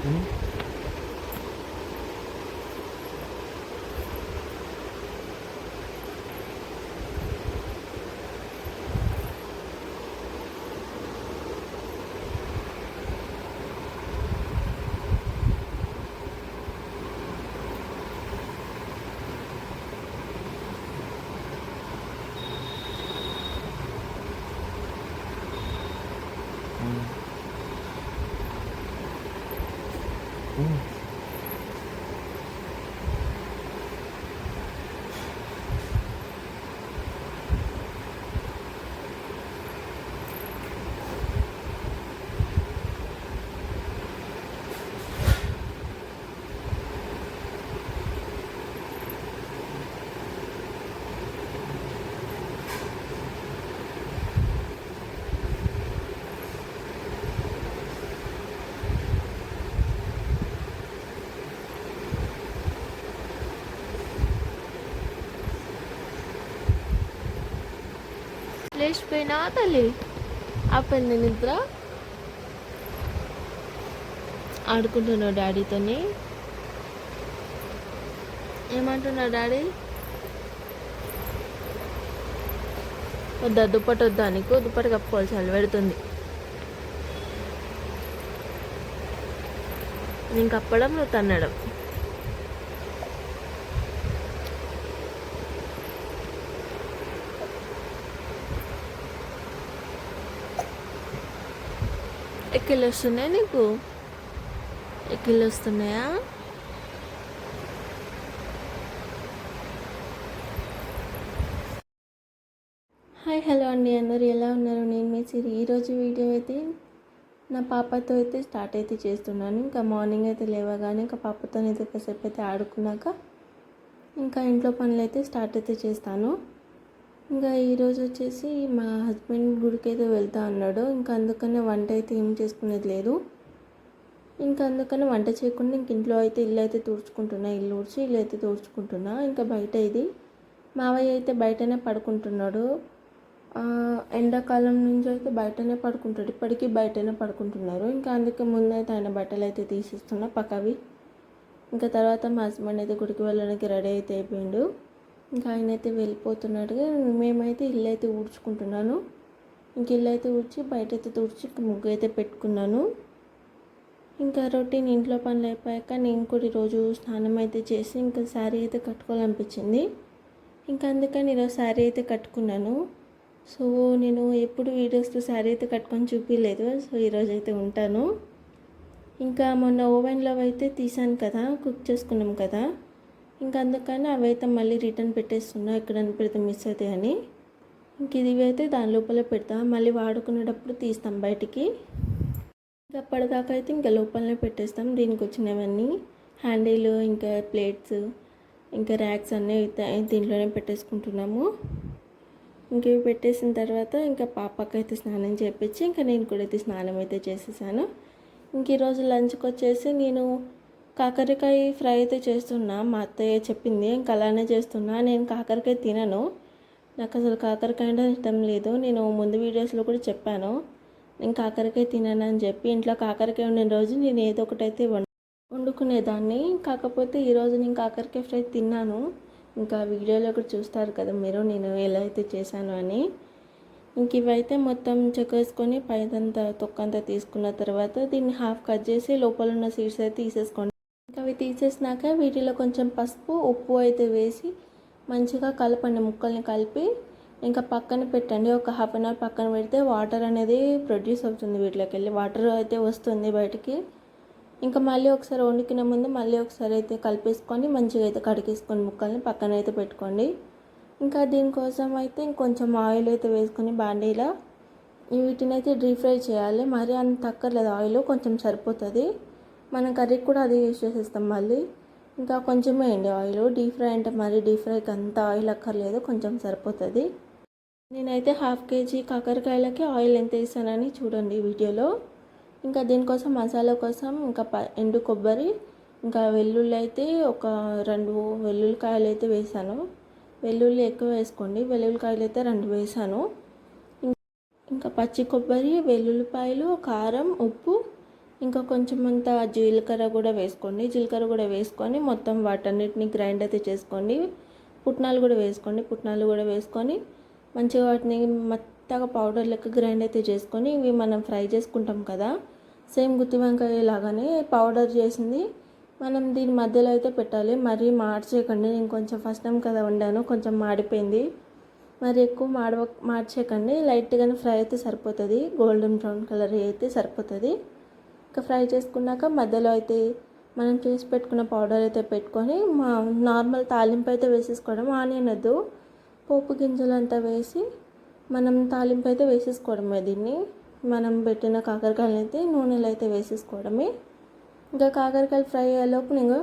హ్మ్. హ్మ్. హ్మ్. లేచిపోయినా తల్లి ఆపండి నిద్ర. ఆడుకుంటున్నావు డాడీతోని. ఏమంటున్నావు డాడీ? వద్దా దుప్పటి వద్దా నీకు? దుప్పటి కప్పుకోవాలి, చలి పెడుతుంది. నేను కప్పడం నువ్వు తన్నడం. ఎక్కిళ్ళు వస్తున్నాయా నీకు? ఎక్కిళ్ళు వస్తున్నాయా? హాయ్ హలో అండి, అందరూ ఎలా ఉన్నారు? నేను మీ సిరి. ఈరోజు వీడియో అయితే నా పాపతో అయితే స్టార్ట్ అయితే చేస్తున్నాను. ఇంకా మార్నింగ్ అయితే లేవగానే ఇంకా పాపతో అయితే కాసేపు అయితే ఆడుకున్నాక ఇంకా ఇంట్లో పనులు అయితే స్టార్ట్ అయితే చేస్తాను. ఇంకా ఈరోజు వచ్చేసి మా హస్బెండ్ గుడికి అయితే వెళ్తా అన్నాడు. ఇంకా అందుకనే వంట అయితే ఏం చేసుకునేది లేదు. ఇంకా అందుకని వంట చేయకుండా ఇంక ఇంట్లో అయితే ఇల్లు అయితే తుడుచుకుంటున్నా. ఇల్లు ఊడ్చి ఇల్లు అయితే తుడుచుకుంటున్నా. ఇంకా బయట ఇది మావయ్య అయితే బయటనే పడుకుంటున్నాడు. ఎండాకాలం నుంచి అయితే బయటనే పడుకుంటాడు. ఇప్పటికీ బయటనే పడుకుంటున్నారు. ఇంకా అందుకే ముందైతే ఆయన బట్టలు అయితే తీసిస్తున్నా పక్కవి. ఇంకా తర్వాత మా హస్బెండ్ అయితే గుడికి వెళ్ళడానికి రెడీ అయితే అయిపోయిండు. ఇంకా ఆయన అయితే వెళ్ళిపోతున్నాడుగా. మేమైతే ఇల్లు అయితే ఊడ్చుకుంటున్నాను. ఇంక ఇల్లు అయితే ఊడ్చి బయట అయితే తుడిచి ముగ్గు అయితే పెట్టుకున్నాను. ఇంకా రొటీన్ ఇంట్లో పనులు అయిపోయాక నేను కూడా ఈరోజు స్నానం అయితే చేసి ఇంకా శారీ అయితే కట్టుకోవాలనిపించింది. ఇంకా అందుకని ఈరోజు శారీ అయితే కట్టుకున్నాను. సో నేను ఎప్పుడు వీడియోస్లో శారీ అయితే కట్టుకొని చూపించలేదు. సో ఈరోజు అయితే ఉంటాను. ఇంకా మొన్న ఓవెన్లో అయితే తీసాను కదా, కుక్ చేసుకున్నాం కదా. ఇంకా అందుకని అవి అయితే మళ్ళీ రిటర్న్ పెట్టేస్తున్నా, ఎక్కడైనా పెడితే మిస్ అవుతాయి అని. ఇంక ఇది అయితే దాని లోపల పెడతాం, మళ్ళీ వాడుకునేటప్పుడు తీస్తాం బయటికి. ఇంకా అప్పటిదాకా అయితే ఇంకా లోపలనే పెట్టేస్తాం. దీనికి వచ్చినవన్నీ హ్యాండిల్, ఇంకా ప్లేట్స్, ఇంకా ర్యాక్స్ అన్నీ దీంట్లోనే పెట్టేసుకుంటున్నాము. ఇంక ఇవి పెట్టేసిన తర్వాత ఇంకా పాపకైతే స్నానం చేయించి ఇంకా నేను కూడా అయితే స్నానం అయితే చేసేసాను. ఇంక ఈరోజు లంచ్కి వచ్చేసి నేను కాకరకాయ ఫ్రై అయితే చేస్తున్నా. మా అత్తయ్య చెప్పింది, ఇంకా అలానే చేస్తున్నా. నేను కాకరకాయ తినను, నాకు అసలు కాకరకాయ అంటే ఇష్టం లేదు. నేను ముందు వీడియోస్లో కూడా చెప్పాను నేను కాకరకాయ తినను అని చెప్పి. ఇంట్లో కాకరకాయ ఉండిన రోజు నేను ఏదో ఒకటైతే వండుకునేదాన్ని. కాకపోతే ఈరోజు నేను కాకరకాయ ఫ్రై తిన్నాను. ఇంకా వీడియోలో కూడా చూస్తారు కదా మీరు నేను ఎలా అయితే చేశాను అని. ఇంక ఇవైతే మొత్తం చెక్కేసుకొని పైదంతా తొక్కంతా తీసుకున్న తర్వాత దీన్ని హాఫ్ కట్ చేసి లోపల ఉన్న సీడ్స్ అయితే తీసేసుకోండి. ఇంకా అవి తీసేసినాక వీటిలో కొంచెం పసుపు, ఉప్పు అయితే వేసి మంచిగా కలపండి. ముక్కల్ని కలిపి ఇంకా పక్కన పెట్టండి. ఒక హాఫ్ అన్ అవర్ పక్కన పెడితే వాటర్ అనేది ప్రొడ్యూస్ అవుతుంది, వీటిలోకి వెళ్ళి వాటర్ అయితే వస్తుంది బయటికి. ఇంకా మళ్ళీ ఒకసారి వండుకునే ముందు మళ్ళీ ఒకసారి అయితే కలిపేసుకొని మంచిగా అయితే కడిగేసుకొని ముక్కల్ని పక్కన అయితే పెట్టుకోండి. ఇంకా దీనికోసం అయితే ఇంకొంచెం ఆయిల్ అయితే వేసుకొని బాండీలో వీటిని అయితే డీప్ ఫ్రై చేయాలి. మరి అంత అక్కర్లేదు, ఆయిల్ కొంచెం సరిపోతుంది. మనం కర్రీకి కూడా అది యూజ్ చేసేస్తాం మళ్ళీ. ఇంకా కొంచెమే వేయండి ఆయిల్. డీప్ ఫ్రై అంటే మరి డీప్ ఫ్రైకి అంత ఆయిల్ అక్కర్లేదు, కొంచెం సరిపోతుంది. నేనైతే హాఫ్ కేజీ కాకరకాయలకి ఆయిల్ ఎంత వేసానని చూడండి వీడియోలో. ఇంకా దీనికోసం మసాలా కోసం ఇంకా ఎండు కొబ్బరి, ఇంకా వెల్లుల్లి అయితే ఒక 2 వెల్లుల్లికాయలు అయితే వేసాను. వెల్లుల్లి ఎక్కువ వేసుకోండి, వెల్లుల్లికాయలు అయితే 2 వేసాను. ఇంకా పచ్చి కొబ్బరి, వెల్లుల్లిపాయలు, కారం, ఉప్పు, ఇంకా కొంచెం అంత జీలకర్ర కూడా వేసుకోండి. జీలకర్ర కూడా వేసుకొని మొత్తం వాటన్నిటిని గ్రైండ్ అయితే చేసుకోండి. పుట్నాలు కూడా వేసుకోండి. పుట్నాలు కూడా వేసుకొని మంచిగా వాటిని మెత్తగా పౌడర్ లెక్క గ్రైండ్ అయితే చేసుకొని ఇవి మనం ఫ్రై చేసుకుంటాం కదా, సేమ్ గుత్తి వంకాయ లాగానే పౌడర్ చేసింది మనం దీని మధ్యలో అయితే పెట్టాలి. మరీ మార్చేయకండి. నేను కొంచెం ఫస్ట్ టైం కదా వండాను, కొంచెం మాడిపోయింది. మరి ఎక్కువ మార్చేయకండి. లైట్గానే ఫ్రై అయితే సరిపోతుంది. గోల్డెన్ బ్రౌన్ కలర్ అయితే సరిపోతుంది. ఇంకా ఫ్రై చేసుకున్నాక మధ్యలో అయితే మనం చేసి పెట్టుకున్న పౌడర్ అయితే పెట్టుకొని నార్మల్ తాలింపు అయితే వేసేసుకోవడం. ఆనియన్ వద్దు, పోపు గింజలు అంతా వేసి మనం తాలింపు అయితే వేసేసుకోవడమే. దీన్ని మనం పెట్టిన కాకరకాయలు అయితే నూనెలో అయితే వేసేసుకోవడమే. ఇంకా కాకరకాయలు ఫ్రై అయ్యేలోపు నేను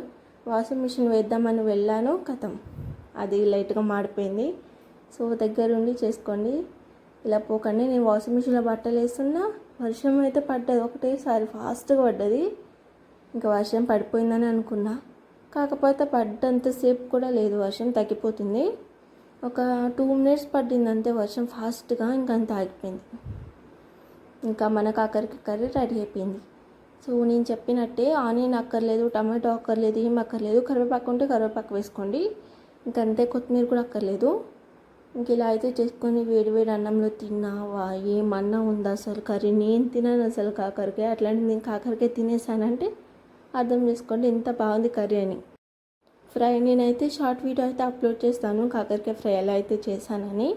వాషింగ్ మిషన్ వేద్దామని వెళ్ళాను, కథం అది లైట్గా మాడిపోయింది. సో దగ్గరుండి చేసుకోండి, ఇలా పోకండి. నేను వాషింగ్ మిషన్లో బట్టలు వేస్తున్నా, వర్షం అయితే పడ్డది ఒకటేసారి ఫాస్ట్గా పడ్డది. ఇంకా వర్షం పడిపోయిందని అనుకున్నా, కాకపోతే పడ్డంతసేపు కూడా లేదు, వర్షం తగ్గిపోతుంది. ఒక 2 minutes పట్టింది అంతే వర్షం ఫాస్ట్గా, ఇంకంత ఆగిపోయింది. ఇంకా మన కాకరకాయ కర్రీ రెడీ అయిపోయింది. సో నేను చెప్పినట్టే ఆనియన్ అక్కర్లేదు, టమాటో అక్కర్లేదు, ఏం అక్కర్లేదు. కరివేపాకు ఉంటే కరివేపాకు వేసుకోండి, ఇంకంతే. కొత్తిమీర కూడా అక్కర్లేదు. ఇంక ఇలా అయితే చేసుకొని వేడి వేడి అన్నంలో తిన్నావా, ఏమన్నా ఉందా అసలు కర్రీ? నేను తినాను అసలు కాకరకాయ, అట్లాంటిది నేను కాకరకాయ తినేసానంటే అర్థం చేసుకోండి ఎంత బాగుంది కర్రీ అని. ఫ్రై నేనైతే షార్ట్ వీడియో అయితే అప్లోడ్ చేస్తాను కాకరకాయ ఫ్రై ఎలా అయితే చేశానని.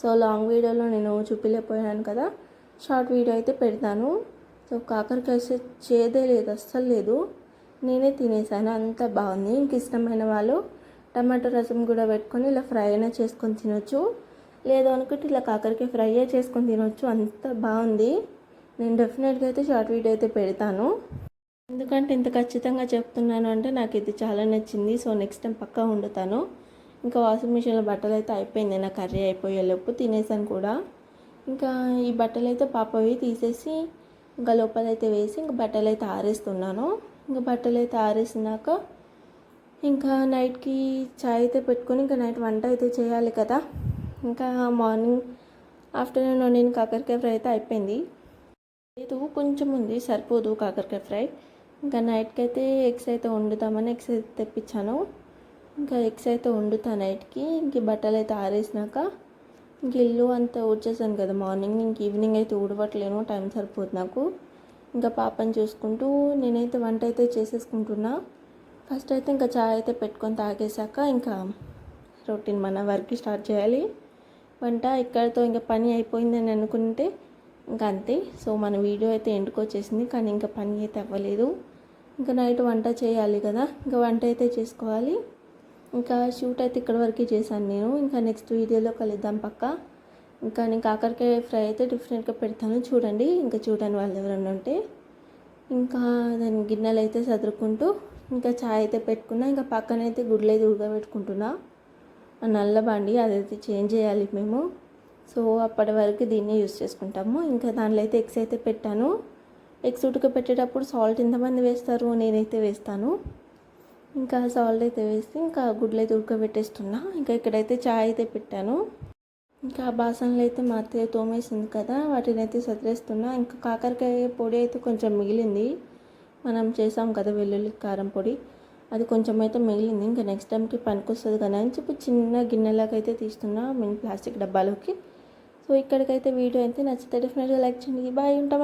సో లాంగ్ వీడియోలో నేను చూపించలేకపోయాను కదా, షార్ట్ వీడియో అయితే పెడతాను. సో కాకరకాయ చేదే లేదు, అస్సలు లేదు. నేనే తినేసాను, అంత బాగుంది. ఇంక ఇష్టమైన వాళ్ళు టమాటో రసం కూడా పెట్టుకొని ఇలా ఫ్రై అయినా చేసుకొని తినొచ్చు, లేదు అనుకుంటే ఇలా కాకరకాయ ఫ్రై చేసుకొని తినొచ్చు, అంత బాగుంది. నేను డెఫినెట్గా అయితే షార్ట్ వీడియో అయితే పెడతాను. ఎందుకంటే ఇంత ఖచ్చితంగా చెప్తున్నాను అంటే నాకు ఇది చాలా నచ్చింది. సో నెక్స్ట్ టైం పక్కా వండుతాను. ఇంకా వాషింగ్ మిషన్లో బట్టలు అయితే అయిపోయింది, నా కర్రీ అయిపోయేలోపు తినేసాను కూడా. ఇంకా ఈ బట్టలు అయితే పాపవి తీసేసి ఇంకా లోపలైతే వేసి ఇంకా బట్టలు అయితే ఆరేస్తున్నాను. ఇంకా బట్టలు అయితే ఆరేసినాక ఇంకా నైట్కి చాయ్ అయితే పెట్టుకొని ఇంకా నైట్ వంట అయితే చేయాలి కదా. ఇంకా మార్నింగ్ ఆఫ్టర్నూన్ వండిన కాకరకాయ ఫ్రై అయితే అయిపోయింది. లేదు కొంచెం ఉంది, సరిపోదు కాకరకాయ ఫ్రై. ఇంకా నైట్కి అయితే ఎగ్స్ అయితే వండుతామని ఎగ్స్ అయితే తెప్పించాను. ఇంకా ఎగ్స్ అయితే వండుతా నైట్కి. ఇంక బట్టలు అయితే ఆరేసినాక ఇంక ఇల్లు అంతా ఊడ్చేసాను కదా మార్నింగ్. ఇంక ఈవినింగ్ అయితే ఊడవట్లేను, టైం సరిపోదు నాకు. ఇంకా పాపని చూసుకుంటూ నేనైతే వంట అయితే చేసేసుకుంటున్నా. ఫస్ట్ అయితే ఇంకా చాయ్ అయితే పెట్టుకొని తాగేసాక ఇంకా రొటీన్ మన వర్క్ స్టార్ట్ చేయాలి. వంట ఇక్కడితో ఇంకా పని అయిపోయిందని అనుకుంటే ఇంకా అంతే. సో మన వీడియో అయితే ఎండుకు వచ్చేసింది, కానీ ఇంకా పని అయితే అవ్వలేదు. ఇంకా నైట్ వంట చేయాలి కదా, ఇంకా వంట అయితే చేసుకోవాలి. ఇంకా షూట్ అయితే ఇక్కడ వరకు చేశాను నేను. ఇంకా నెక్స్ట్ వీడియోలో కలుద్దాం పక్కా. ఇంకా నేను కాకరకాయ ఫ్రై అయితే డిఫరెంట్గా పెడతాను చూడండి, ఇంకా చూడని వాళ్ళు ఎవరైనా ఉంటే. ఇంకా దాని గిన్నెలు అయితే సదురుకుంటూ ఇంకా చాయ్ అయితే పెట్టుకున్నా. ఇంకా పక్కన అయితే గుడ్లు అయితే ఉడకబెట్టుకుంటున్నా. నల్ల బండి అదైతే చేంజ్ చేయాలి మేము. సో అప్పటి వరకు దీన్నే యూస్ చేసుకుంటాము. ఇంకా దాంట్లో అయితే ఎగ్స్ అయితే పెట్టాను. ఎగ్స్ ఉడకబెట్టేటప్పుడు సాల్ట్ ఎంతమంది వేస్తారు, నేనైతే వేస్తాను. ఇంకా సాల్ట్ అయితే వేసి ఇంకా గుడ్లు అయితే ఉడకబెట్టేస్తున్నా. ఇంకా ఇక్కడైతే చాయ్ అయితే పెట్టాను. ఇంకా బాసనలు అయితే మా అత్తయ్య తోమేసింది కదా, వాటిని అయితే సదిరేస్తున్నా. ఇంకా కాకరకాయ పొడి అయితే కొంచెం మిగిలింది, మనం చేసాం కదా వెల్లుల్లి కారం పొడి, అది కొంచెం అయితే మిగిలింది. ఇంకా నెక్స్ట్ టైంకి పనికొస్తుంది కదా అని చెప్పి చిన్న గిన్నెలాగా అయితే తీస్తున్నా, ప్లాస్టిక్ డబ్బాలోకి. సో ఇక్కడికైతే వీడియో అయితే నచ్చితే డెఫినెట్గా లైక్ చేయండి. బాయ్, ఉంటాం.